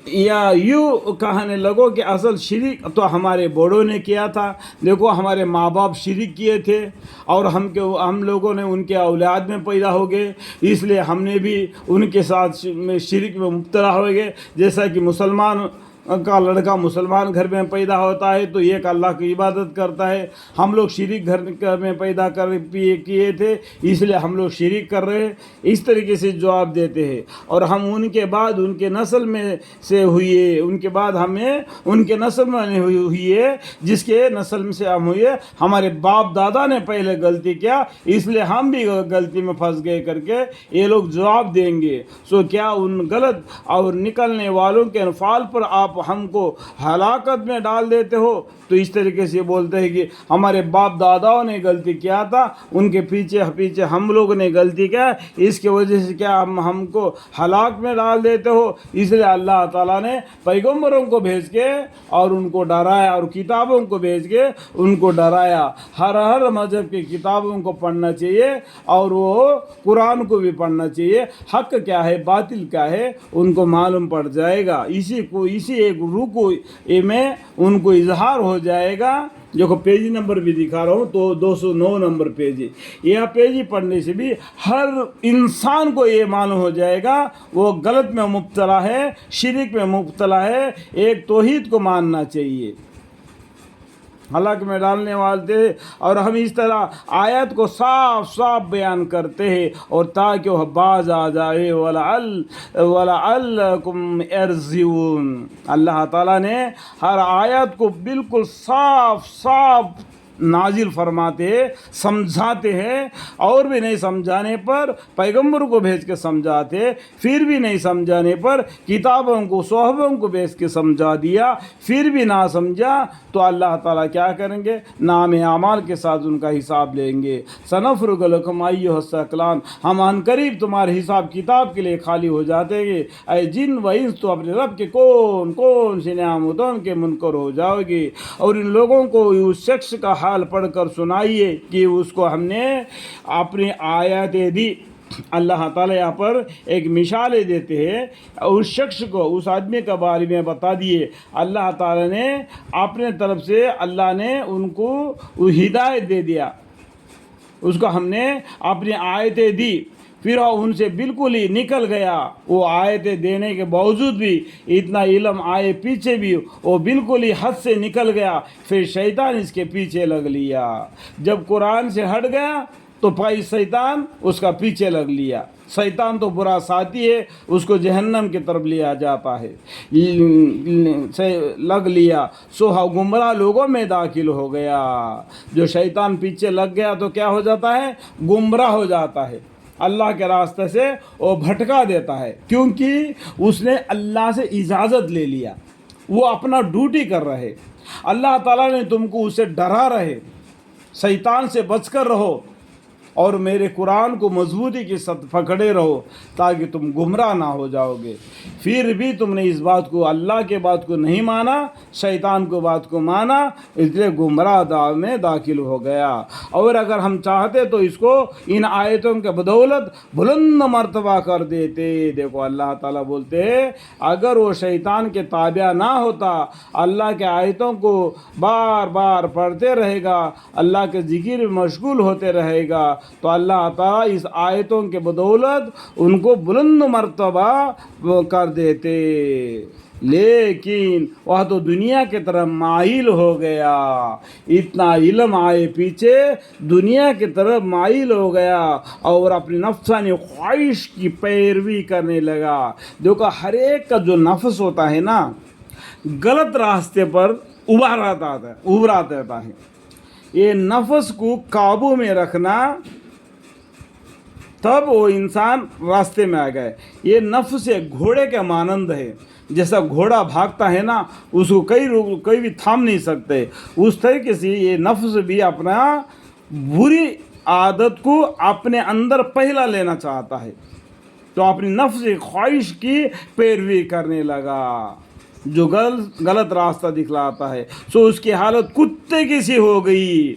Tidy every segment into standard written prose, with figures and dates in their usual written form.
یا یوں کہنے لگو کہ اصل شرک تو ہمارے بڑوں نے کیا تھا، دیکھو ہمارے ماں باپ شرک کیے تھے اور ہم لوگوں نے ان کے اولاد میں پیدا ہو گئے، اس لیے ہم نے بھی ان کے ساتھ شرک میں مبتلا ہو گئے۔ جیسا کہ مسلمان کا لڑکا مسلمان گھر میں پیدا ہوتا ہے تو ایک اللہ کی عبادت کرتا ہے، ہم لوگ شرک گھر میں پیدا کیے تھے اس لیے ہم لوگ شرک کر رہے ہیں، اس طریقے سے جواب دیتے ہیں۔ اور ہم ان کے بعد ان کے نسل میں سے ہوئے، ان کے بعد ہمیں ان کے نسل میں ہوئے، جس کے نسل سے ہم ہوئے، ہمارے باپ دادا نے پہلے غلطی کیا اس لیے ہم بھی غلطی میں پھنس گئے کر کے یہ لوگ جواب دیں گے۔ سو کیا ان غلط اور نکلنے والوں کے انفعال پر آپ ہم کو ہلاکت میں ڈال دیتے ہو؟ تو اس طریقے سے بولتے ہیں کہ ہمارے باپ داداؤں نے غلطی کیا تھا، ان کے پیچھے ہم لوگوں نے غلطی کیا، اس کی وجہ سے کیا ہم کو ہلاک میں ڈال دیتے ہو؟ اس لیے اللہ تعالیٰ نے پیغمبروں کو بھیج کے اور ان کو ڈرایا، اور کتابوں کو بھیج کے ان کو ڈرایا۔ ہر مذہب کی کتابوں کو پڑھنا چاہیے اور وہ قرآن کو بھی پڑھنا چاہیے، حق کیا ہے باطل کیا ہے ان کو معلوم پڑ جائے گا، اسی ایک رکوع میں ان کو اظہار ہو جائے گا۔ جو پیج نمبر بھی دکھا رہا ہوں تو 209 نمبر پیج ہے، یہ پیج پڑھنے سے بھی ہر انسان کو یہ معلوم ہو جائے گا وہ غلط میں مبتلا ہے، شرک میں مبتلا ہے، ایک توحید کو ماننا چاہیے، ہلاک میں ڈالنے والے تھے۔ اور ہم اس طرح آیت کو صاف صاف بیان کرتے ہیں اور تاکہ وہ باز آ جائے، وَلَعَلَّكُمْ يَرْجِعُونَ۔ اللہ تعالیٰ نے ہر آیت کو بالکل صاف صاف نازل فرماتے ہیں، سمجھاتے ہیں، اور بھی نہیں سمجھانے پر پیغمبر کو بھیج کے سمجھاتے، پھر بھی نہیں سمجھانے پر کتابوں کو صحابوں کو بھیج کے سمجھا دیا، پھر بھی نہ سمجھا تو اللہ تعالیٰ کیا کریں گے؟ نام اعمال کے ساتھ ان کا حساب لیں گے۔ سنفرغ لکم ایھا الثقلان، ہم ان قریب تمہارے حساب کتاب کے لیے خالی ہو جاتے گے، اے جن و انس تو اپنے رب کے کون سی نعمتوں کے منکر ہو جاؤ گے۔ اور ان لوگوں کو اس شخص کا حال پڑھ کر سنائیے کہ اس کو ہم نے اپنی آیاتیں دی۔ اللہ تعالیٰ یہاں پر ایک مثالیں دیتے ہیں، اس شخص کو، اس آدمی کے بارے میں بتا دیے، اللہ تعالیٰ نے اپنے طرف سے اللہ نے ان کو ہدایت دے دیا، اس کو ہم نے اپنی آیتیں دی، پھر وہ ان سے بالکل ہی نکل گیا، وہ آیتیں دینے کے باوجود بھی، اتنا علم آئے پیچھے بھی وہ بالکل ہی حد سے نکل گیا، پھر شیطان اس کے پیچھے لگ لیا۔ جب قرآن سے ہٹ گیا تو پھر شیطان اس کا پیچھے لگ لیا۔ شیطان تو برا ساتھی ہے، اس کو جہنم کی طرف لیا جاتا ہے، لگ لیا، سو گمراہ لوگوں میں داخل ہو گیا۔ جو شیطان پیچھے لگ گیا تو کیا ہو جاتا ہے؟ گمراہ ہو جاتا ہے، اللہ کے راستے سے وہ بھٹکا دیتا ہے، کیونکہ اس نے اللہ سے اجازت لے لیا، وہ اپنا ڈیوٹی کر رہے، اللہ تعالیٰ نے تم کو اسے ڈرا رہے، شیطان سے بچ کر رہو اور میرے قرآن کو مضبوطی کے ساتھ پکڑے رہو تاکہ تم گمراہ نہ ہو جاؤ گے۔ پھر بھی تم نے اس بات کو، اللہ کے بات کو نہیں مانا، شیطان کو بات کو مانا، اس لیے گمراہ میں داخل ہو گیا۔ اور اگر ہم چاہتے تو اس کو ان آیتوں کے بدولت بلند مرتبہ کر دیتے۔ دیکھو اللہ تعالیٰ بولتے ہیں اگر وہ شیطان کے تابع نہ ہوتا، اللہ کے آیتوں کو بار بار پڑھتے رہے گا، اللہ کے ذکر میں مشغول ہوتے رہے گا، تو اللہ تعالیٰ اس آیتوں کے بدولت ان کو بلند مرتبہ کر دیتے، لیکن وہ تو دنیا کی طرف مائل ہو گیا، اتنا علم آئے پیچھے دنیا کی طرف مائل ہو گیا اور اپنی نفسانی خواہش کی پیروی کرنے لگا۔ دیکھو ہر ایک کا جو نفس ہوتا ہے نا، غلط راستے پر ابھراتا ہے، یہ نفس کو قابو میں رکھنا، تب وہ انسان راستے میں آ گئے۔ یہ نفس ایک گھوڑے کے مانند ہے، جیسا گھوڑا بھاگتا ہے نا، اس کو کوئی بھی تھام نہیں سکتے، اس طریقے سے یہ نفس بھی اپنا بری عادت کو اپنے اندر پہلا لینا چاہتا ہے، تو اپنی نفس خواہش کی پیروی کرنے لگا، جو غلط راستہ دکھلاتا ہے، سو اس کی حالت کتے کی سی ہو گئی۔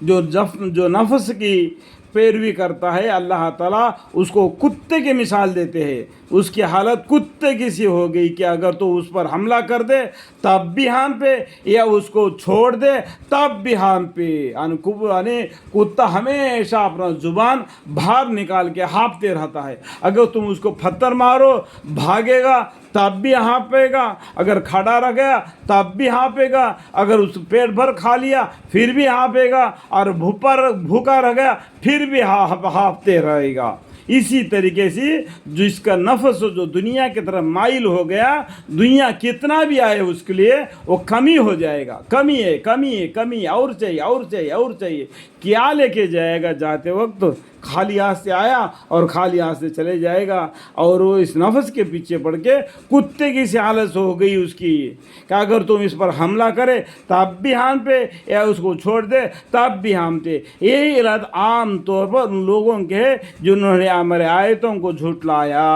جو نفس کی پیروی کرتا ہے اللہ تعالیٰ اس کو کتے کی مثال دیتے ہیں. اس کی حالت کتے کی سی ہو گئی کہ اگر تو اس پر حملہ کر دے تب بھی ہم پہ، یا اس کو چھوڑ دے تب بھی ہم پہ. یعنی کتا ہمیشہ اپنا زبان باہر نکال کے ہانپتے رہتا ہے. اگر تم اس کو پتھر مارو بھاگے گا تب بھی ہانپے گا، اگر کھڑا رہ گیا تب بھی ہانپے گا، اگر اس پیٹ بھر کھا لیا پھر بھی ہانپے گا، اور بھوکا رہ گیا پھر بھی ہانپتے رہے گا. اسی طریقے سے جس کا نفس جو دنیا کی طرف مائل ہو گیا، دنیا کتنا بھی آئے اس کے لیے وہ کمی ہو جائے گا. کمی ہے، کمی ہے، کمی، اور چاہیے، اور چاہیے، اور چاہیے. کیا لے کے جائے گا جاتے وقت؟ خالی ہاتھ سے آیا اور خالی ہاتھ سے چلے جائے گا. اور وہ اس نفس کے پیچھے پڑ کے کتے کی سی حالت ہو گئی اس کی کہ اگر تم اس پر حملہ کرے تب بھی ہم پہ، یا اس کو چھوڑ دے تب بھی ہم پہ. یہی حالت عام طور پر ان لوگوں کے جنہوں نے ہمارے آیتوں کو جھٹلایا.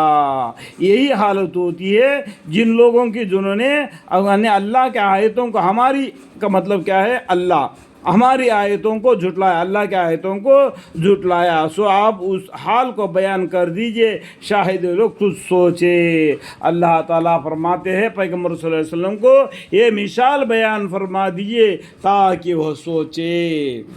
یہی حالت ہوتی ہے جن لوگوں کی جنہوں نے اللہ کے آیتوں کو، ہماری کا مطلب کیا ہے؟ اللہ ہماری آیتوں کو جھٹلایا، اللہ کے آیتوں کو جھٹلایا. سو آپ اس حال کو بیان کر دیجئے، شاہد لوگ خود سوچے. اللہ تعالیٰ فرماتے ہیں پیغمبر صلی اللہ علیہ وسلم کو یہ مثال بیان فرما دیجئے تاکہ وہ سوچے.